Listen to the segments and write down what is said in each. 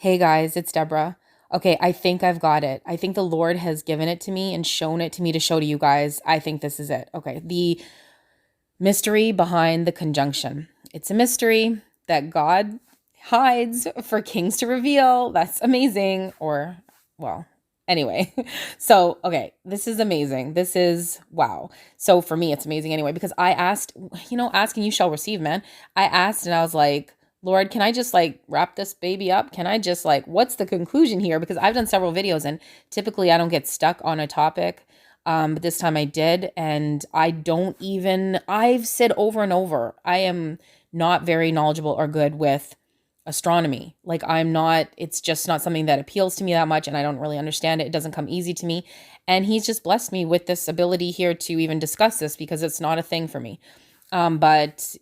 Hey guys, it's Deborah. Okay, I think I've got it. I think the Lord has given it to me and shown it to me to show to you guys. I think this is it. Okay, the mystery behind the conjunction. It's a mystery that God hides for kings to reveal. That's amazing. Well, anyway. So, okay, this is amazing. This is wow. So, for me, it's amazing anyway, because I asked, asking you shall receive, man. I asked and I was like, Lord, can I just like wrap this baby up? Can I just like, what's the conclusion here? Because I've done several videos and typically I don't get stuck on a topic. But this time I did, and I've said over and over, I am not very knowledgeable or good with astronomy. Like, it's just not something that appeals to me that much, and I don't really understand it. It doesn't come easy to me. And he's just blessed me with this ability here to even discuss this because it's not a thing for me. But,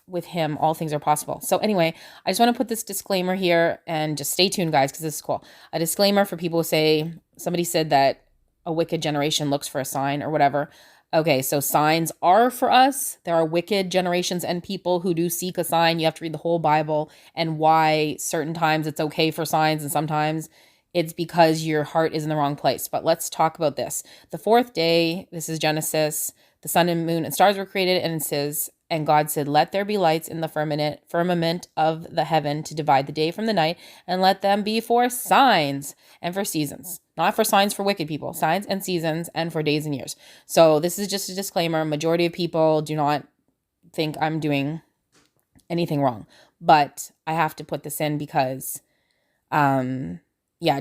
with him, all things are possible. So, anyway, I just want to put this disclaimer here and just stay tuned, guys, because this is cool. A disclaimer for people who say, somebody said that a wicked generation looks for a sign or whatever. Okay, so signs are for us. There are wicked generations and people who do seek a sign. You have to read the whole Bible and why certain times it's okay for signs and sometimes it's because your heart is in the wrong place. But let's talk about this. The fourth day, this is Genesis, the sun and moon and stars were created, and it says, and God said, let there be lights in the firmament of the heaven to divide the day from the night, and let them be for signs and for seasons. Not for signs for wicked people, signs and seasons and for days and years. So this is just a disclaimer. Majority of people do not think I'm doing anything wrong. But I have to put this in because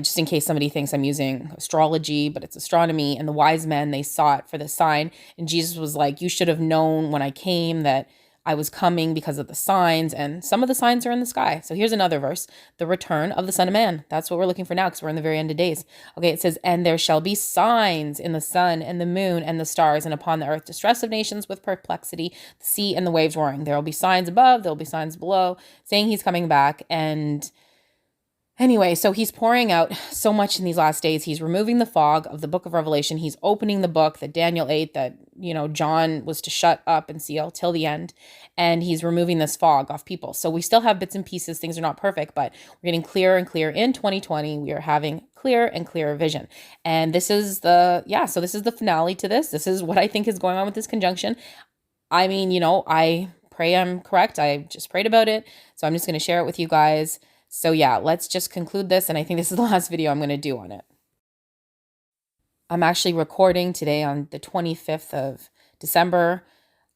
just in case somebody thinks I'm using astrology, but it's astronomy. And the wise men, they sought for the sign. And Jesus was like, you should have known when I came that I was coming because of the signs. And some of the signs are in the sky. So here's another verse, the return of the Son of Man. That's what we're looking for now because we're in the very end of days. Okay, it says, and there shall be signs in the sun and the moon and the stars, and upon the earth distress of nations with perplexity, the sea and the waves roaring. There will be signs above, there will be signs below, saying he's coming back. And anyway, so he's pouring out so much in these last days. He's removing the fog of the book of Revelation. He's opening the book that Daniel ate, that, John was to shut up and seal till the end. And he's removing this fog off people. So we still have bits and pieces. Things are not perfect, but we're getting clearer and clearer. In 2020, we are having clearer and clearer vision. And this is so this is the finale to this. This is what I think is going on with this conjunction. I mean, I pray I'm correct. I just prayed about it. So I'm just going to share it with you guys. So yeah, let's just conclude this. And I think this is the last video I'm going to do on it. I'm actually recording today on the 25th of December.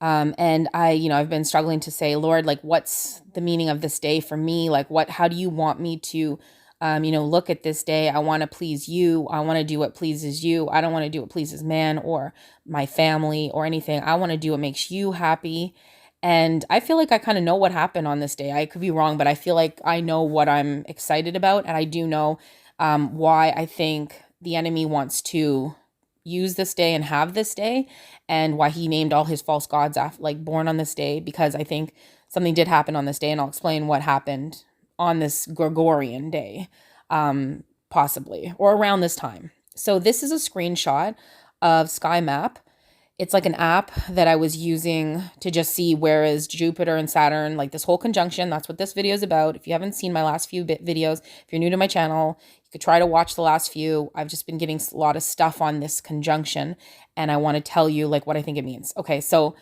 And I've been struggling to say, Lord, like, what's the meaning of this day for me? Like, how do you want me to, look at this day? I want to please you. I want to do what pleases you. I don't want to do what pleases man or my family or anything. I want to do what makes you happy. And I feel like I kind of know what happened on this day. I could be wrong, but I feel like I know what I'm excited about. And I do know why I think the enemy wants to use this day and have this day, and why he named all his false gods born on this day, because I think something did happen on this day. And I'll explain what happened on this Gregorian day, possibly, or around this time. So this is a screenshot of Sky Map. It's like an app that I was using to just see where is Jupiter and Saturn, like this whole conjunction. That's what this video is about. If you haven't seen my last few videos, if you're new to my channel, you could try to watch the last few. I've just been getting a lot of stuff on this conjunction, and I want to tell you like what I think it means. Okay, so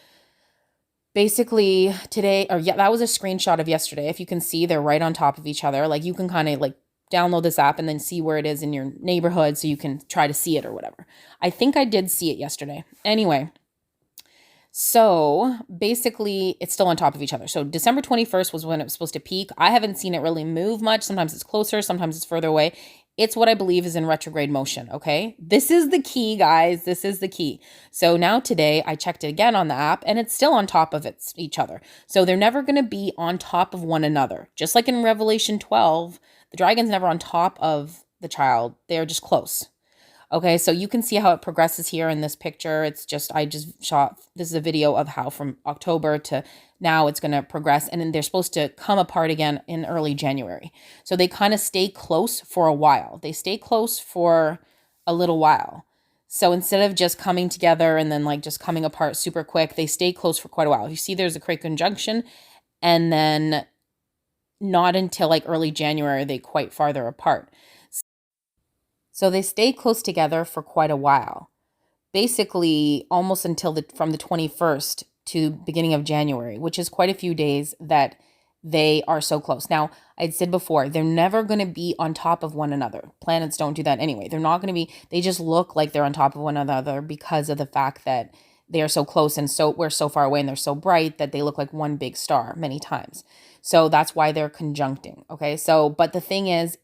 basically today, that was a screenshot of yesterday. If you can see, they're right on top of each other. Like, you can kind of like download this app and then see where it is in your neighborhood so you can try to see it or whatever. I think I did see it yesterday. Anyway, so basically it's still on top of each other. So December 21st was when it was supposed to peak. I haven't seen it really move much. Sometimes it's closer, sometimes it's further away. It's what I believe is in retrograde motion, okay? This is the key, guys. This is the key. So now today I checked it again on the app and it's still on top of each other. So they're never going to be on top of one another. Just like in Revelation 12, the dragon's never on top of the child. They're just close. Okay, so you can see how it progresses here in this picture. I just shot, this is a video of how from October to now it's going to progress. And then they're supposed to come apart again in early January. So they kind of stay close for a while. They stay close for a little while. So instead of just coming together and then like just coming apart super quick, they stay close for quite a while. You see there's a great conjunction, and then not until like early January are they quite farther apart. So they stay close together for quite a while, basically almost until from the 21st to beginning of January, which is quite a few days that they are so close. Now, I'd said before, they're never going to be on top of one another. Planets don't do that anyway. They're not going to be, they just look like they're on top of one another because of the fact that they are so close and so we're so far away and they're so bright that they look like one big star many times. So that's why they're conjuncting. Okay. So, but the thing is,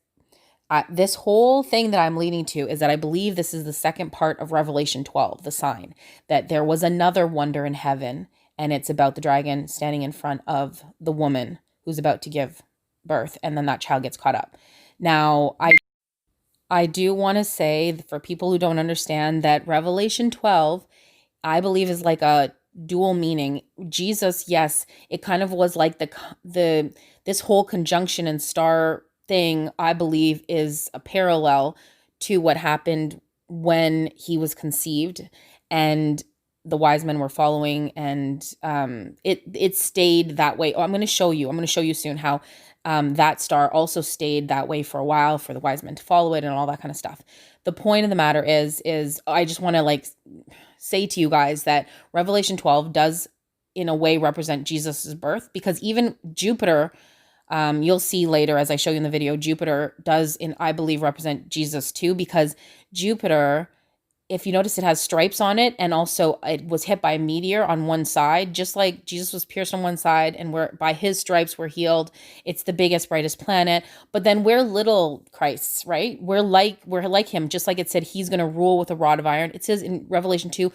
this whole thing that I'm leading to is that I believe this is the second part of Revelation 12, the sign, that there was another wonder in heaven, and it's about the dragon standing in front of the woman who's about to give birth, and then that child gets caught up. Now, I do want to say, for people who don't understand, that Revelation 12, I believe, is like a dual meaning. Jesus, yes, it kind of was like the this whole conjunction and star thing, I believe, is a parallel to what happened when he was conceived and the wise men were following, and it stayed that way. I'm going to show you soon how that star also stayed that way for a while for the wise men to follow it and all that kind of stuff. The point of the matter is I just want to like say to you guys that Revelation 12 does in a way represent Jesus's birth, because even Jupiter, you'll see later as I show you in the video, Jupiter does, I believe, represent Jesus too, because Jupiter, if you notice, it has stripes on it, and also it was hit by a meteor on one side, just like Jesus was pierced on one side, and by his stripes we're healed. It's the biggest, brightest planet. But then we're little Christs, right? We're like him, just like it said he's going to rule with a rod of iron. It says in Revelation 2,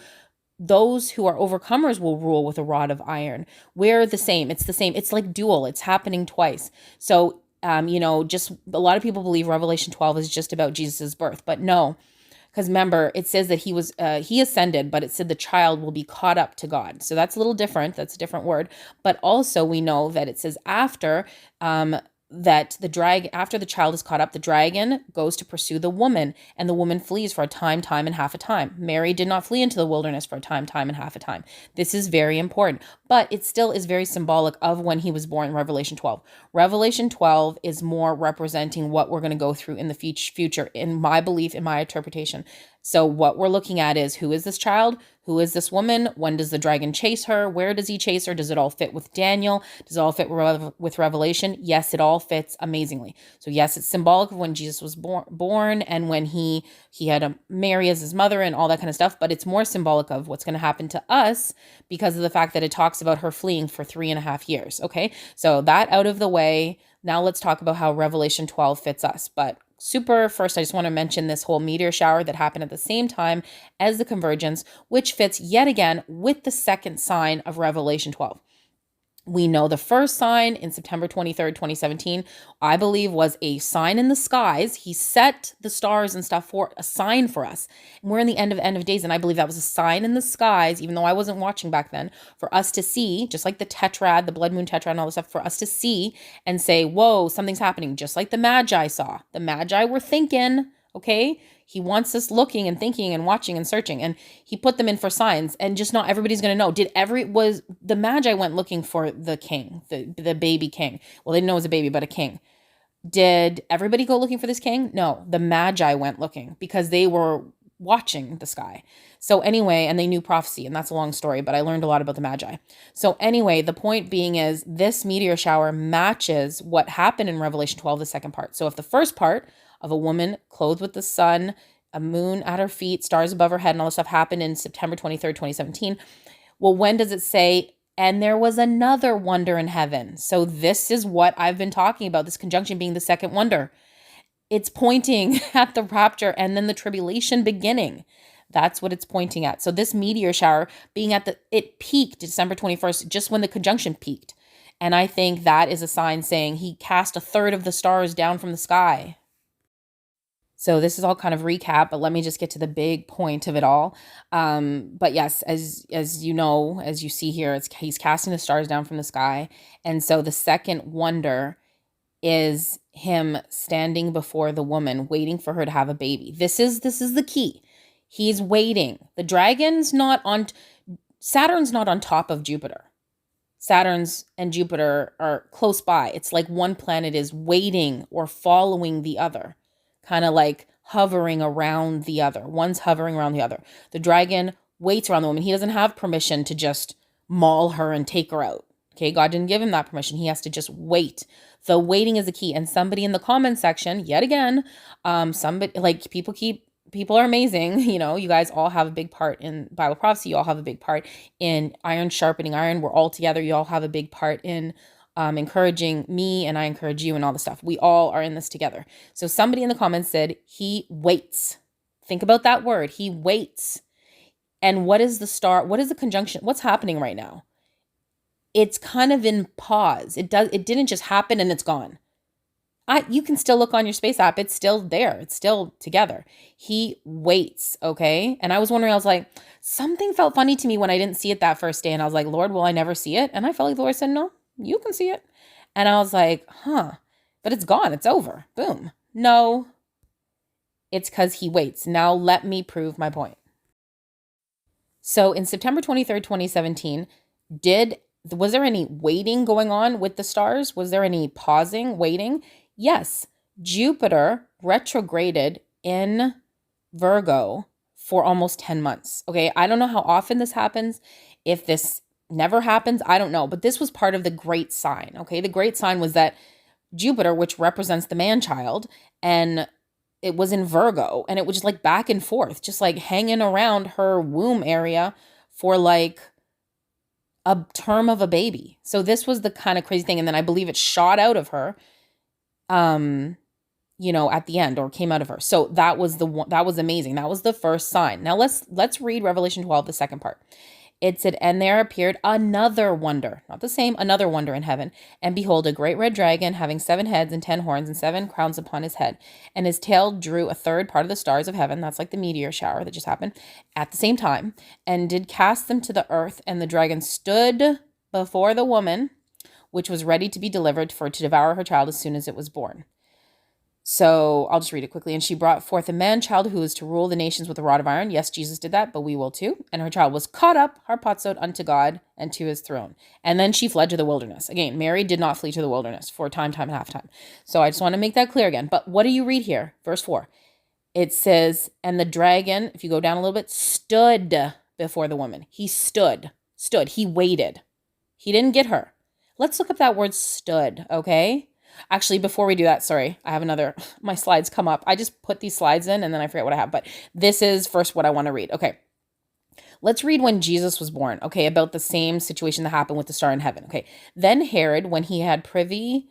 those who are overcomers will rule with a rod of iron. We're the same. It's the same. It's like dual. It's happening twice. So, just a lot of people believe Revelation 12 is just about Jesus's birth, but no, because remember, it says that he ascended, but it said the child will be caught up to God. So that's a little different. That's a different word. But also we know that it says after, that after the child is caught up, the dragon goes to pursue the woman, and the woman flees for a time and half a time. Mary did not flee into the wilderness for a time and half a time. This is very important, but it still is very symbolic of when he was born in Revelation 12. Revelation 12 is more representing what we're going to go through in the future, in my belief, in my interpretation. So what we're looking at is, who is this child? Who is this woman? When does the dragon chase her? Where does he chase her? Does it all fit with Daniel? Does it all fit with Revelation? Yes, it all fits amazingly. So yes, it's symbolic of when Jesus was born and when he had Mary as his mother and all that kind of stuff, but it's more symbolic of what's going to happen to us because of the fact that it talks about her fleeing for 3.5 years. Okay, so that out of the way, now let's talk about how Revelation 12 fits us. But first, I just want to mention this whole meteor shower that happened at the same time as the Convergence, which fits yet again with the second sign of Revelation 12. We know the first sign in September 23rd, 2017, I believe, was a sign in the skies. He set the stars and stuff for a sign for us. And we're in the end of days, and I believe that was a sign in the skies, even though I wasn't watching back then, for us to see, just like the tetrad, the blood moon tetrad and all this stuff, for us to see and say, whoa, something's happening, just like the Magi saw. The Magi were thinking, okay? He wants us looking and thinking and watching and searching, and he put them in for signs, and just not everybody's going to know. The Magi went looking for the king, the baby king. Well, they didn't know it was a baby, but a king. Did everybody go looking for this king? No, the Magi went looking because they were watching the sky. So anyway, and they knew prophecy, and that's a long story, but I learned a lot about the Magi. So anyway, the point being is this meteor shower matches what happened in Revelation 12, the second part. So if the first part of a woman clothed with the sun, a moon at her feet, stars above her head, and all this stuff happened in September 23rd, 2017. Well, when does it say, and there was another wonder in heaven? So this is what I've been talking about, this conjunction being the second wonder. It's pointing at the rapture and then the tribulation beginning. That's what it's pointing at. So this meteor shower being it peaked December 21st, just when the conjunction peaked. And I think that is a sign saying he cast a third of the stars down from the sky. So this is all kind of recap, but let me just get to the big point of it all. But yes, as you know, as you see here, he's casting the stars down from the sky. And so the second wonder is him standing before the woman, waiting for her to have a baby. This is the key. He's waiting. The dragon's not on, Saturn's not on top of Jupiter. Saturn's and Jupiter are close by. It's like one planet is waiting or following the other, kind of like hovering around the other. One's hovering around the other. The dragon waits around the woman. He doesn't have permission to just maul her and take her out. Okay, God didn't give him that permission. He has to just wait. The waiting is the key. And somebody in the comment section, yet again, somebody like people are amazing. You know, you guys all have a big part in Bible prophecy. You all have a big part in iron sharpening iron. We're all together. You all have a big part in encouraging me, and I encourage you, and all the stuff. We all are in this together. So somebody in the comments said, he waits. Think about that word. He waits. And what is the star? What is the conjunction? What's happening right now? It's kind of in pause. It didn't just happen and it's gone. You can still look on your space app. It's still there. It's still together. He waits, okay? And I was wondering, I was like, something felt funny to me when I didn't see it that first day. And I was like, Lord, will I never see it? And I felt like the Lord said, no, you can see it. And I was like, but it's gone. It's over. Boom. No, it's because he waits. Now let me prove my point. So in September 23rd, 2017, was there any waiting going on with the stars? Was there any pausing, waiting? Yes, Jupiter retrograded in Virgo for almost 10 months. Okay, I don't know how often this happens. If this never happens, I don't know. But this was part of the great sign. Okay, the great sign was that Jupiter, which represents the man-child, and it was in Virgo, and it was just like back and forth, just like hanging around her womb area for like a term of a baby. So this was the kind of crazy thing. And then I believe it shot out of her, at the end, or came out of her. So that was that was amazing. That was the first sign. Now let's read Revelation 12, the second part. It said, and there appeared another wonder, not the same, another wonder in heaven. And behold, a great red dragon having 7 heads and 10 horns and 7 crowns upon his head. And his tail drew a third part of the stars of heaven. That's like the meteor shower that just happened at the same time, and did cast them to the earth. And the dragon stood before the woman, which was ready to be delivered to devour her child as soon as it was born. So I'll just read it quickly. And she brought forth a man-child who was to rule the nations with a rod of iron. Yes, Jesus did that, but we will too. And her child was caught up, harpazoed unto God and to his throne. And then she fled to the wilderness. Again, Mary did not flee to the wilderness for time and half time. So I just want to make that clear again. But what do you read here? Verse 4. It says, and the dragon, if you go down a little bit, stood before the woman. He stood. He waited. He didn't get her. Let's look up that word stood, okay? Actually, before we do that, sorry, I have my slides come up. I just put these slides in and then I forget what I have, but this is first what I want to read. Okay. Let's read when Jesus was born, okay, about the same situation that happened with the star in heaven, okay. Then Herod, when he had privily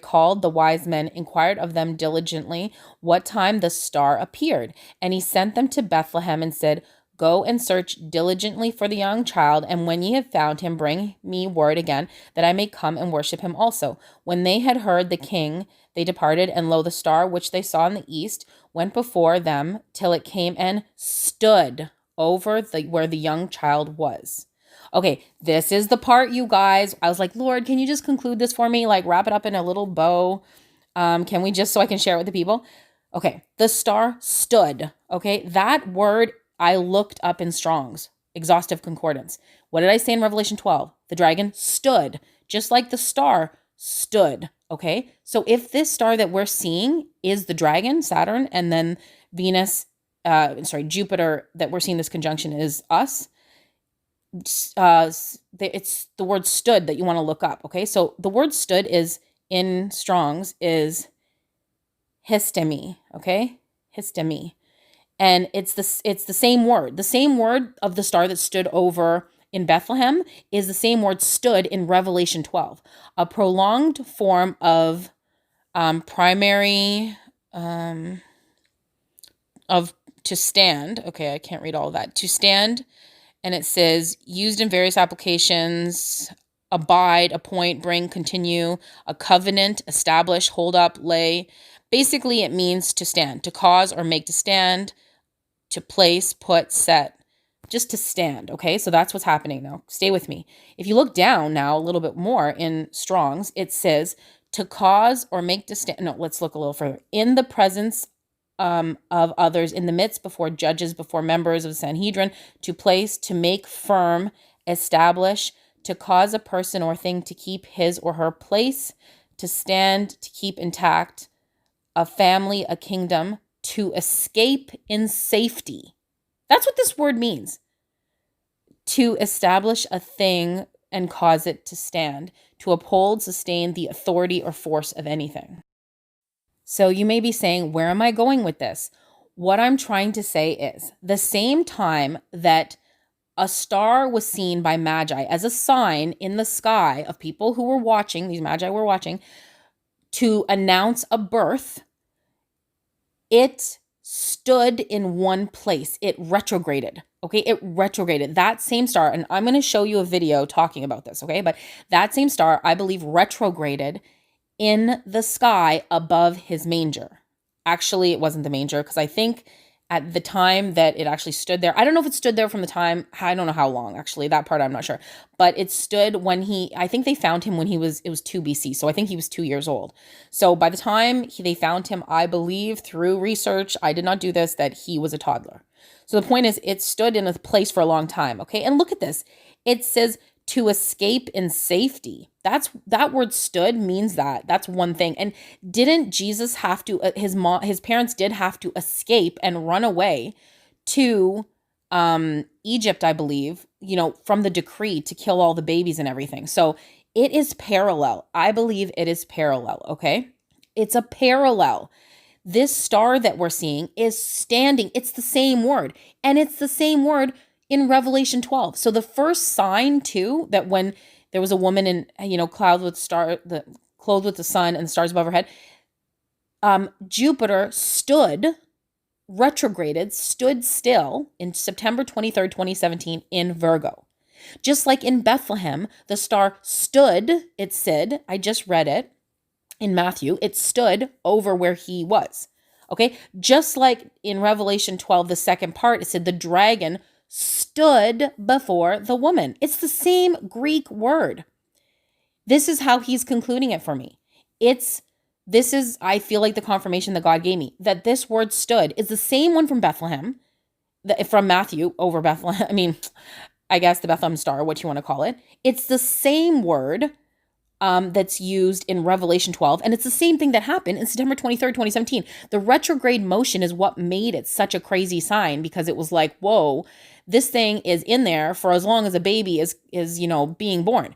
called the wise men, inquired of them diligently what time the star appeared. And he sent them to Bethlehem and said, go and search diligently for the young child, and when ye have found him, bring me word again, that I may come and worship him also. When they had heard the king, they departed, and lo, the star which they saw in the east went before them till it came and stood over where the young child was. Okay, this is the part, you guys. I was like, Lord, can you just conclude this for me? Like, wrap it up in a little bow. Can we just, so I can share it with the people? Okay, the star stood. Okay, that word I looked up in Strong's exhaustive concordance. What did I say in Revelation 12? The dragon stood, just like the star stood. Okay, so if this star that we're seeing is the dragon, Saturn, and then Jupiter, that we're seeing this conjunction is us, it's the word stood that you want to look up. Okay, so the word stood is in Strong's is histemi. Okay, histemi. And it's the same word. The same word of the star that stood over in Bethlehem is the same word stood in Revelation 12. A prolonged form of primary of to stand. Okay, I can't read all of that. To stand, and it says used in various applications: abide, appoint, bring, continue, a covenant, establish, hold up, lay. Basically, it means to stand, to cause or make to stand, to place, put, set, just to stand, okay? So that's what's happening now. Stay with me. If you look down now a little bit more in Strong's, it says to cause or make to stand. No, let's look a little further. In the presence of others, in the midst, before judges, before members of the Sanhedrin, to place, to make firm, establish, to cause a person or thing to keep his or her place, to stand, to keep intact, a family, a kingdom, to escape in safety. That's what this word means. To establish a thing and cause it to stand, to uphold, sustain the authority or force of anything. So you may be saying, where am I going with this? What I'm trying to say is the same time that a star was seen by Magi as a sign in the sky of people who were watching, these Magi were watching, to announce a birth, it stood in one place. It retrograded. Okay, it retrograded. That same star, and I'm going to show you a video talking about this, okay? But that same star, I believe, retrograded in the sky above his manger. Actually, it wasn't the manger, because I think at the time that it actually stood there, I don't know if it stood there from the time, I don't know how long, actually, that part I'm not sure, but it stood when I think they found him when it was 2 BC, so I think he was 2 years old. So by the time they found him, I believe through research, I did not do this, that he was a toddler. So the point is, it stood in a place for a long time, okay? And look at this. It says, to escape in safety. That word stood means that. That's one thing. And didn't Jesus have to, his parents did have to escape and run away to Egypt, I believe, from the decree to kill all the babies and everything. So it is parallel. I believe it is parallel, okay? It's a parallel. This star that we're seeing is standing. It's the same word. And it's the same word in Revelation 12. So the first sign too, that when there was a woman in, clothed with the sun and the stars above her head, Jupiter retrograded, stood still in September 23rd, 2017 in Virgo. Just like in Bethlehem, the star stood, it said, I just read it in Matthew, it stood over where he was. Okay. Just like in Revelation 12, the second part, it said the dragon stood before the woman. It's the same Greek word. This is how he's concluding it for me. I feel like the confirmation that God gave me, that this word stood is the same one from Bethlehem, from Matthew over Bethlehem. I guess the Bethlehem Star, what you want to call it. It's the same word that's used in Revelation 12. And it's the same thing that happened in September 23rd, 2017. The retrograde motion is what made it such a crazy sign, because it was like, whoa, this thing is in there for as long as a baby is being born.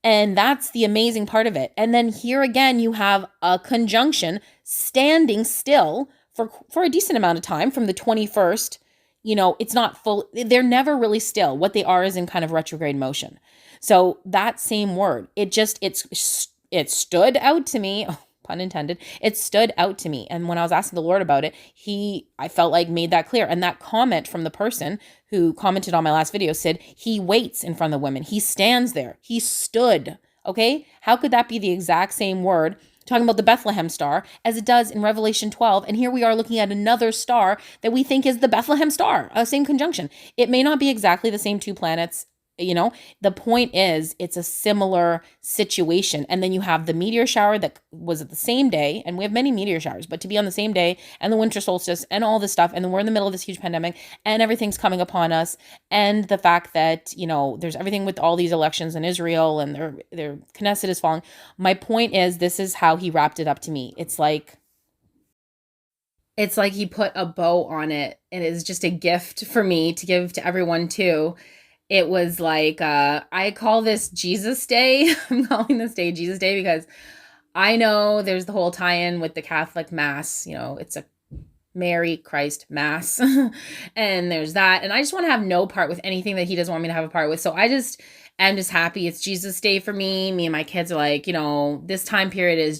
And that's the amazing part of it. And then here again, you have a conjunction standing still for a decent amount of time from the 21st. It's not full. They're never really still. What they are is in kind of retrograde motion. So that same word, it stood out to me, oh, pun intended, it stood out to me. And when I was asking the Lord about it, I felt like made that clear. And that comment from the person who commented on my last video said, he waits in front of the women. He stands there. He stood. Okay. How could that be the exact same word talking about the Bethlehem star as it does in Revelation 12? And here we are looking at another star that we think is the Bethlehem star, same conjunction. It may not be exactly the same two planets. The point is, it's a similar situation. And then you have the meteor shower that was at the same day, and we have many meteor showers, but to be on the same day, and the winter solstice and all this stuff, and then we're in the middle of this huge pandemic and everything's coming upon us, and the fact that there's everything with all these elections in Israel and their Knesset is falling. My point is, this is how he wrapped it up to me. It's like he put a bow on it, and it's just a gift for me to give to everyone too. It was like, I call this Jesus Day. I'm calling this day Jesus Day because I know there's the whole tie-in with the Catholic Mass. It's a Mary Christ Mass. And there's that. And I just want to have no part with anything that he doesn't want me to have a part with. So I'm just happy it's Jesus Day for me. Me and my kids are like, this time period is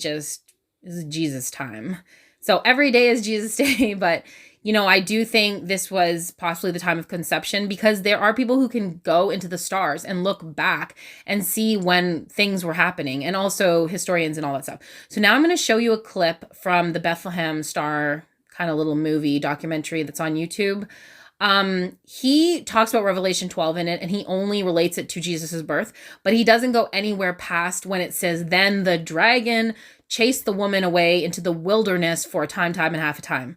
Jesus time. So every day is Jesus Day, but I do think this was possibly the time of conception, because there are people who can go into the stars and look back and see when things were happening, and also historians and all that stuff. So now I'm going to show you a clip from the Bethlehem Star kind of little movie documentary that's on YouTube. He talks about Revelation 12 in it, and he only relates it to Jesus's birth, but he doesn't go anywhere past when it says, then the dragon chased the woman away into the wilderness for a time and half a time.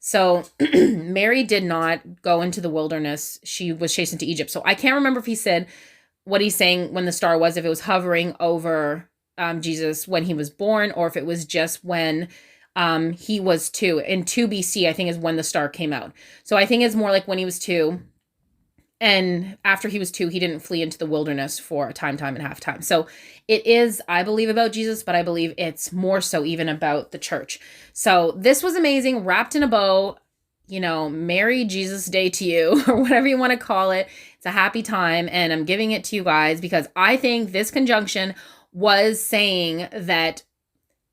So Mary did not go into the wilderness. She was chased into Egypt. So I can't remember if he said what he's saying when the star was, if it was hovering over Jesus when he was born, or if it was just when he was 2. In 2 BC, I think, is when the star came out. So I think it's more like when he was 2. And after he was 2, he didn't flee into the wilderness for a time and a half time. So it is, I believe, about Jesus, but I believe it's more so even about the church. So this was amazing, wrapped in a bow. You know, Merry Jesus Day to you, or whatever you want to call it. It's a happy time, and I'm giving it to you guys because I think this conjunction was saying that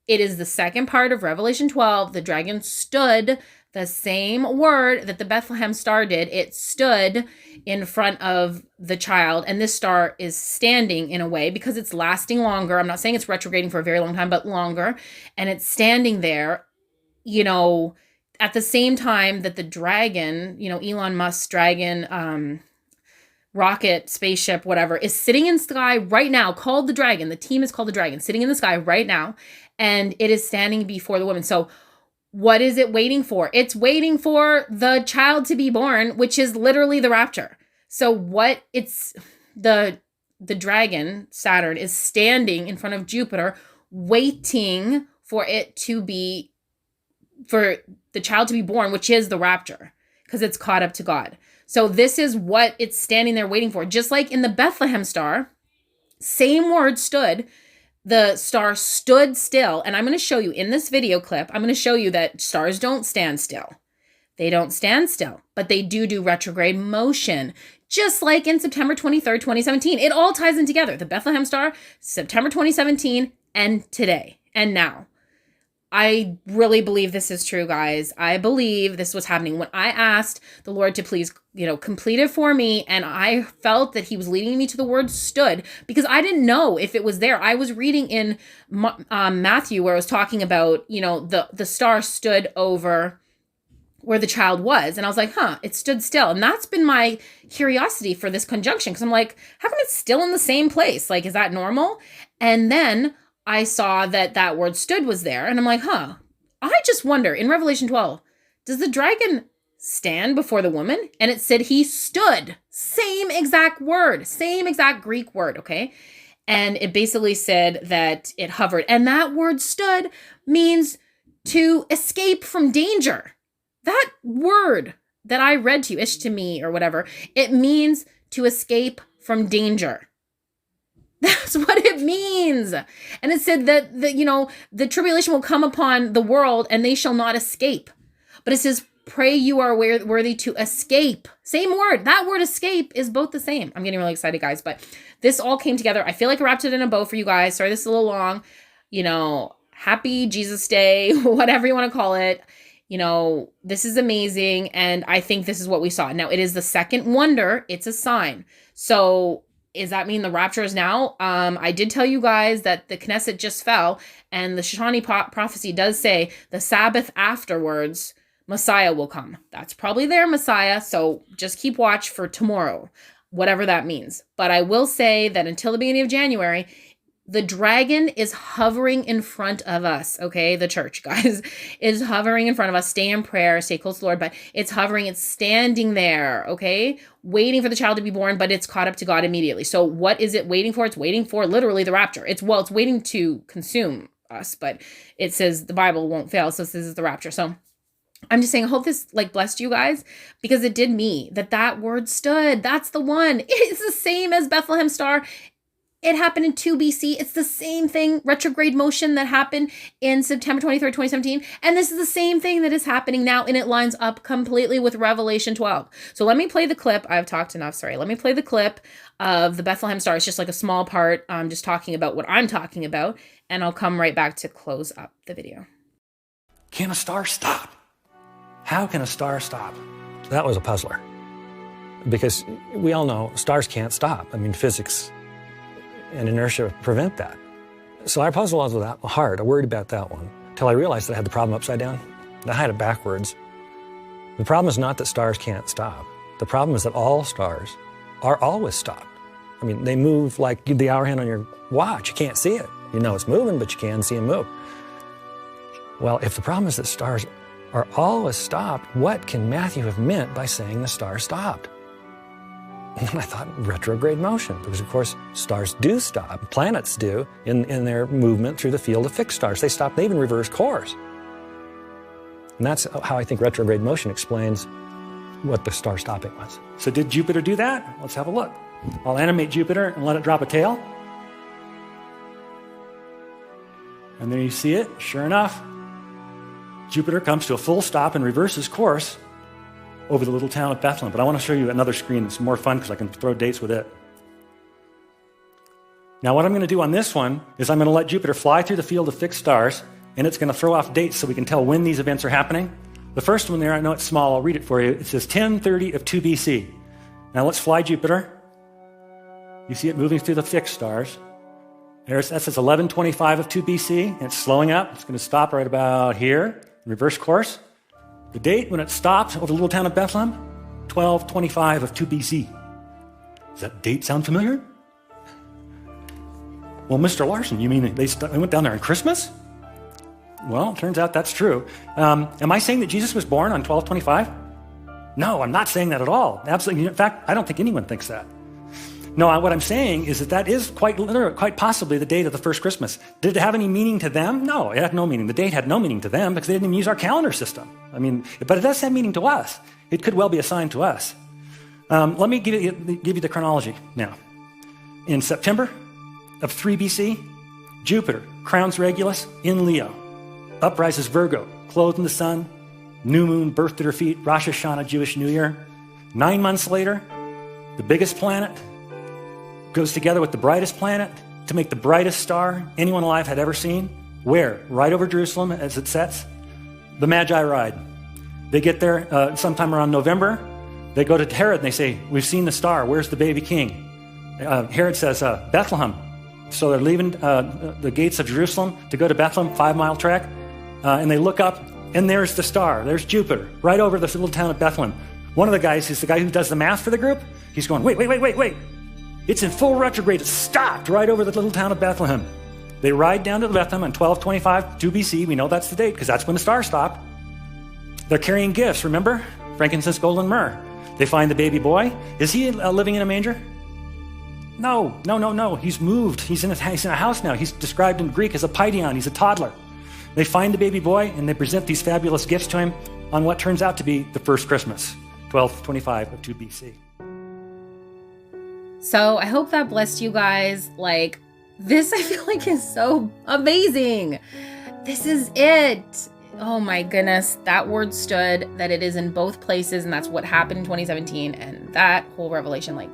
it is the second part of Revelation 12. The dragon stood, the same word that the Bethlehem Star did. It stood in front of the child, and this star is standing in a way because it's lasting longer. I'm not saying it's retrograding for a very long time, but longer, and it's standing there, you know, at the same time that the dragon, you know, Elon Musk's dragon, rocket, spaceship, whatever, is sitting in the sky right now, called the dragon. The team is called the dragon, sitting in the sky right now, and it is standing before the woman. So what is it waiting for? It's waiting for the child to be born, which is literally the rapture. So what it's, the dragon, Saturn, is standing in front of Jupiter, waiting for it to be, for the child to be born, which is the rapture, because it's caught up to God. So this is what it's standing there waiting for. Just like in the Bethlehem Star, same word stood, the star stood still. And I'm going to show you in this video clip, I'm going to show you that stars don't stand still. They don't stand still, but they do retrograde motion. Just like in September 23rd, 2017. It all ties in together. The Bethlehem Star, September 2017, and today, and now. I really believe this is true, guys. I believe this was happening when I asked the Lord to please, you know, complete it for me. And I felt that he was leading me to the word stood because I didn't know if it was there. I was reading in Matthew where it was talking about, you know, the star stood over where the child was. And I was like, it stood still. And that's been my curiosity for this conjunction. Cause I'm like, how come it's still in the same place? Like, is that normal? And then I saw that word stood was there. And I'm like, I just wonder, in Revelation 12, does the dragon stand before the woman? And it said he stood. Same exact word, same exact Greek word, okay? And it basically said that it hovered. And that word stood means to escape from danger. That word that I read to you, ish to me or whatever, it means to escape from danger. That's what it means. And it said that, you know, the tribulation will come upon the world and they shall not escape. But it says, pray you are worthy to escape. Same word. That word escape is both the same. I'm getting really excited, guys. But this all came together. I feel like I wrapped it in a bow for you guys. Sorry, this is a little long. You know, happy Jesus Day, whatever you want to call it. You know, this is amazing. And I think this is what we saw. Now, it is the second wonder. It's a sign. So does that mean the rapture is now? I did tell you guys that the Knesset just fell, and the Shoshani prophecy does say the Sabbath afterwards, Messiah will come. That's probably their Messiah, so just keep watch for tomorrow, whatever that means. But I will say that until the beginning of January, the dragon is hovering in front of us, okay? The church, guys, is hovering in front of us. Stay in prayer, stay close to the Lord, but it's hovering, it's standing there, okay? Waiting for the child to be born, but it's caught up to God immediately. So what is it waiting for? It's waiting for literally the rapture. It's waiting to consume us, but it says the Bible won't fail, so this is the rapture. So I'm just saying, I hope this like blessed you guys because it did me, that word stood. That's the one. It's the same as Bethlehem Star. It happened in 2 BC. It's the same thing, retrograde motion that happened in September 23rd, 2017. And this is the same thing that is happening now, and it lines up completely with Revelation 12. So let me play the clip. I've talked enough, sorry. Let me play the clip of the Bethlehem Star. It's just like a small part, just talking about what I'm talking about, and I'll come right back to close up the video. Can a star stop? How can a star stop? That was a puzzler, because we all know stars can't stop. I mean, physics and inertia prevent that. So I puzzled with that hard. I worried about that one until I realized that I had the problem upside down. I had it backwards. The problem is not that stars can't stop. The problem is that all stars are always stopped. I mean, they move like the hour hand on your watch. You can't see it. You know it's moving, but you can see it move. Well, if the problem is that stars are always stopped, what can Matthew have meant by saying the star stopped? And I thought, retrograde motion, because of course stars do stop, planets do, in their movement through the field of fixed stars. They stop, they even reverse course. And that's how I think retrograde motion explains what the star stopping was. So did Jupiter do that? Let's have a look. I'll animate Jupiter and let it drop a tail. And there you see it, sure enough. Jupiter comes to a full stop and reverses course over the little town of Bethlehem. But I want to show you another screen that's more fun because I can throw dates with it. Now what I'm going to do on this one is I'm going to let Jupiter fly through the field of fixed stars, and it's going to throw off dates so we can tell when these events are happening. The first one there, I know it's small, I'll read it for you. It says 1030 of 2 BC. Now let's fly Jupiter. You see it moving through the fixed stars. That says 1125 of 2 BC, and it's slowing up. It's going to stop right about here, reverse course. The date when it stopped over the little town of Bethlehem, 1225 of 2 BC. Does that date sound familiar? Well, Mr. Larson, you mean they went down there on Christmas? Well, it turns out that's true. Am I saying that Jesus was born on 1225? No, I'm not saying that at all. Absolutely. In fact, I don't think anyone thinks that. No, what I'm saying is that is quite possibly the date of the first Christmas. Did it have any meaning to them? No, it had no meaning. The date had no meaning to them because they didn't even use our calendar system. I mean, but it does have meaning to us. It could well be assigned to us. Let me give you the chronology now. In September of 3 BC, Jupiter crowns Regulus in Leo. Up rises Virgo, clothed in the sun. New moon, birth at her feet, Rosh Hashanah, Jewish New Year. 9 months later, the biggest planet goes together with the brightest planet to make the brightest star anyone alive had ever seen. Where? Right over Jerusalem as it sets. The Magi ride. They get there sometime around November. They go to Herod and they say, we've seen the star. Where's the baby king? Herod says, Bethlehem. So they're leaving the gates of Jerusalem to go to Bethlehem, 5-mile trek. And they look up and there's the star. There's Jupiter right over this little town of Bethlehem. One of the guys, he's the guy who does the math for the group. He's going, wait. It's in full retrograde. It stopped right over the little town of Bethlehem. They ride down to Bethlehem on 1225, 2 BC. We know that's the date because that's when the star stopped. They're carrying gifts, remember? Frankincense, gold, and myrrh. They find the baby boy. Is he living in a manger? No. He's moved. He's in a house now. He's described in Greek as a paidion. He's a toddler. They find the baby boy and they present these fabulous gifts to him on what turns out to be the first Christmas, 1225 of 2 BC. So I hope that blessed you guys. Like, this I feel like is so amazing. This is it. Oh my goodness. That word stood, that it is in both places, and that's what happened in 2017. And that whole revelation, like,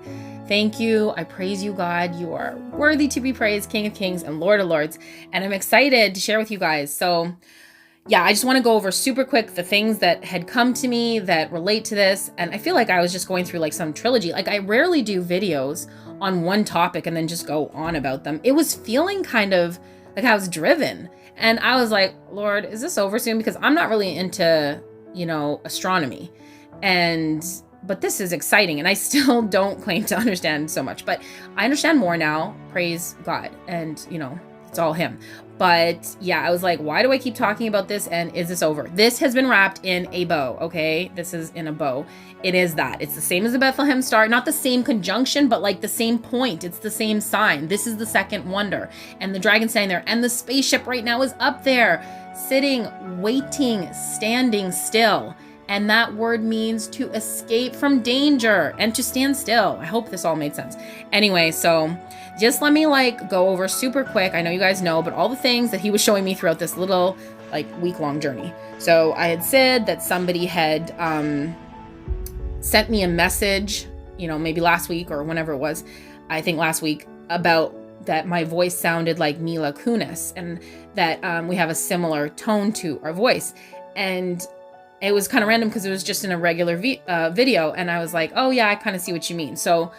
thank you. I praise you, God. You are worthy to be praised, King of Kings and Lord of Lords. And I'm excited to share with you guys. So yeah, I just want to go over super quick the things that had come to me that relate to this. And I feel like I was just going through like some trilogy. Like, I rarely do videos on one topic and then just go on about them. It was feeling kind of like I was driven. And I was like, Lord, is this over soon? Because I'm not really into, astronomy. But this is exciting. And I still don't claim to understand so much. But I understand more now. Praise God. And, it's all him. But yeah, I was like, why do I keep talking about this? And is this over? This has been wrapped in a bow, okay? This is in a bow. It is that. It's the same as the Bethlehem Star. Not the same conjunction, but like the same point. It's the same sign. This is the second wonder. And the dragon standing there. And the spaceship right now is up there, sitting, waiting, standing still. And that word means to escape from danger and to stand still. I hope this all made sense. Anyway, so just let me go over super quick. I know you guys know, but all the things that he was showing me throughout this little week-long journey. So I had said that somebody had sent me a message, maybe last week or whenever it was, I think last week, about that my voice sounded like Mila Kunis and that we have a similar tone to our voice. And it was kind of random because it was just in a regular video. And I was like, oh yeah, I kind of see what you mean. So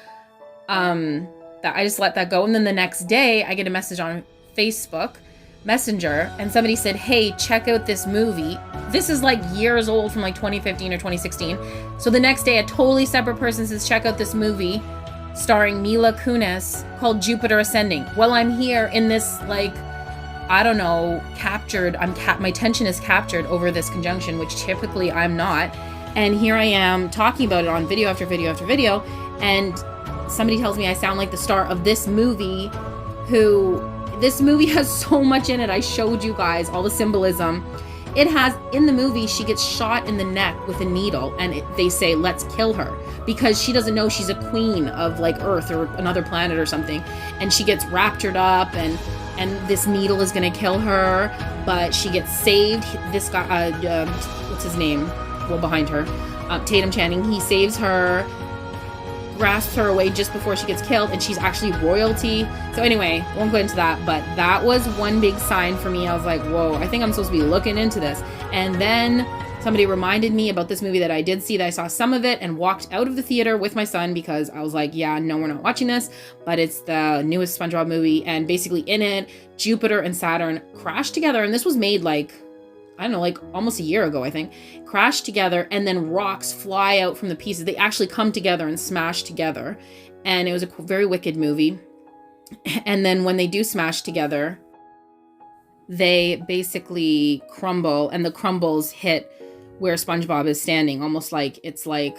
I just let that go. And then the next day I get a message on Facebook Messenger and somebody said, hey, check out this movie. This is years old from 2015 or 2016. So the next day a totally separate person says, check out this movie starring Mila Kunis called Jupiter Ascending. Well, I'm here in this I don't know, captured. My attention is captured over this conjunction, which typically I'm not. And here I am talking about it on video after video after video. And somebody tells me I sound like the star of this movie, this movie has so much in it. I showed you guys all the symbolism. It has, in the movie, she gets shot in the neck with a needle, and they say, let's kill her, because she doesn't know she's a queen of like Earth or another planet or something. And she gets raptured up, and this needle is gonna kill her, but she gets saved. This guy, what's his name? Well, behind her, Tatum Channing, he saves her, grasps her away just before she gets killed, and she's actually royalty. So anyway, won't go into that, but that was one big sign for me. I was like, whoa, I think I'm supposed to be looking into this. And then somebody reminded me about this movie that I did see, that I saw some of it and walked out of the theater with my son, because I was like, yeah, no, we're not watching this. But it's the newest SpongeBob movie, and basically in it, Jupiter and Saturn crash together, and this was made like, I don't know, like almost a year ago, I think, crash together, and then rocks fly out from the pieces. They actually come together and smash together. And it was a very wicked movie. And then when they do smash together, they basically crumble, and the crumbles hit where SpongeBob is standing, almost like it's like,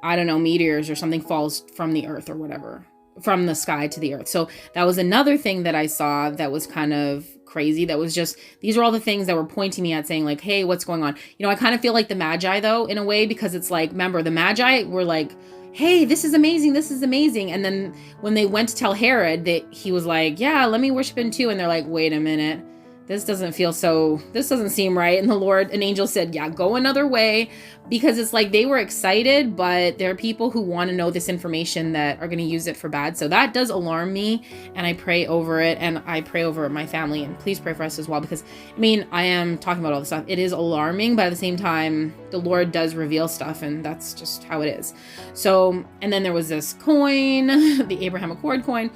I don't know, meteors or something falls from the earth or whatever, from the sky to the earth. So that was another thing that I saw that was kind of crazy. That was just, these are all the things that were pointing me at, saying like, hey, what's going on? You know, I kind of feel like the Magi though, in a way, because it's like, remember, the Magi were like, hey, this is amazing, this is amazing. And then when they went to tell Herod, that he was like, yeah, let me worship him too. And they're like, wait a minute, this doesn't seem right. And the Lord, an angel said, yeah, go another way, because it's like they were excited, but there are people who want to know this information that are going to use it for bad. So that does alarm me, and I pray over it, and I pray over my family, and please pray for us as well, because I mean, I am talking about all this stuff. It is alarming, but at the same time, the Lord does reveal stuff, and that's just how it is. So, and then there was this coin, the Abraham Accord coin.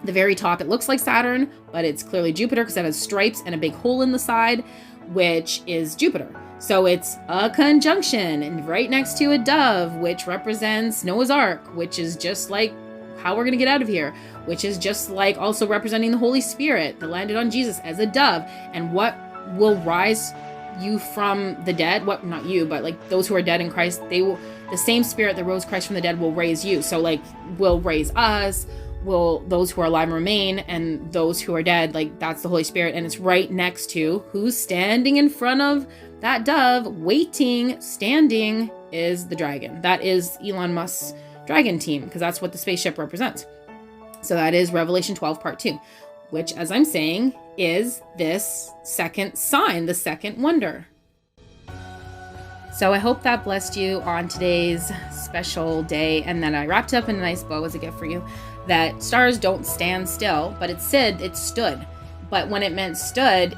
The very top, it looks like Saturn, but it's clearly Jupiter, because it has stripes and a big hole in the side, which is Jupiter. So it's a conjunction, and right next to a dove, which represents Noah's Ark, which is just like how we're going to get out of here, which is just like also representing the Holy Spirit that landed on Jesus as a dove. And what will rise you from the dead? What, not you, but like those who are dead in Christ, they will, the same Spirit that rose Christ from the dead will raise you. So like, will raise us, will those who are alive remain, and those who are dead, like that's the Holy Spirit. And it's right next to who's standing in front of that dove, waiting, standing, is the dragon. That is Elon Musk's dragon team, because that's what the spaceship represents. So that is Revelation 12 part 2, which, as I'm saying, is this second sign, the second wonder. So I hope that blessed you on today's special day, and that I wrapped up in a nice bow as a gift for you. That stars don't stand still, but it said it stood. But when it meant stood,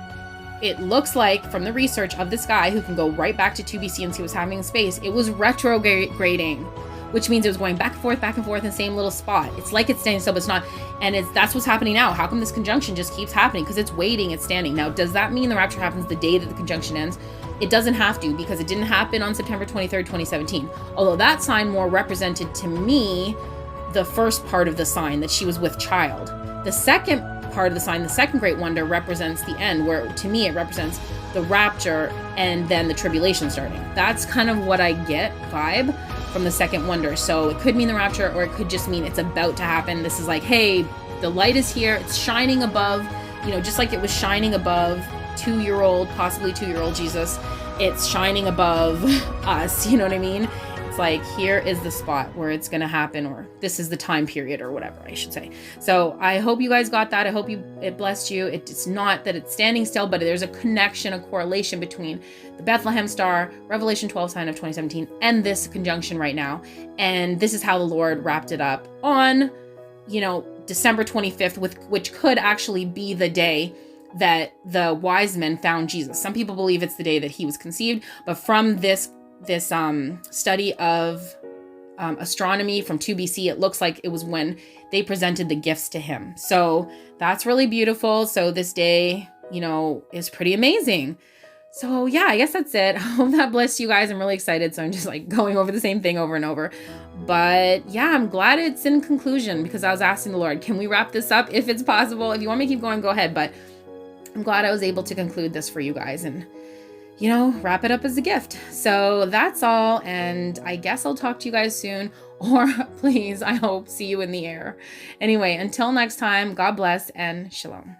it looks like, from the research of this guy who can go right back to 2 BC and see what's happening in space, it was retrograding, which means it was going back and forth in the same little spot. It's like it's standing still, but it's not. And that's what's happening now. How come this conjunction just keeps happening? Because it's waiting, it's standing. Now, does that mean the rapture happens the day that the conjunction ends? It doesn't have to, because it didn't happen on September 23rd, 2017. Although that sign more represented to me the first part of the sign, that she was with child. The second part of the sign, the second great wonder, represents the end, where to me it represents the rapture and then the tribulation starting. That's kind of what I get vibe from the second wonder. So it could mean the rapture, or it could just mean it's about to happen. This is like, hey, the light is here, it's shining above, you know, just like it was shining above 2-year-old, possibly 2-year-old Jesus, it's shining above us, you know what I mean? It's like, here is the spot where it's going to happen, or this is the time period, or whatever I should say. So I hope you guys got that. I hope it blessed you. It's not that it's standing still, but there's a connection, a correlation between the Bethlehem Star, Revelation 12 sign of 2017, and this conjunction right now. And this is how the Lord wrapped it up on, you know, December 25th, which could actually be the day that the wise men found Jesus. Some people believe it's the day that he was conceived, but from this study of astronomy from 2 BC, it looks like it was when they presented the gifts to him. So that's really beautiful. So this day, you know, is pretty amazing. So yeah, I guess that's it. I hope that blessed you guys. I'm really excited. So I'm just like going over the same thing over and over. But yeah, I'm glad it's in conclusion, because I was asking the Lord, can we wrap this up if it's possible? If you want me to keep going, go ahead. But I'm glad I was able to conclude this for you guys. And wrap it up as a gift. So that's all. And I guess I'll talk to you guys soon, or please, I hope, see you in the air. Anyway, until next time, God bless and shalom.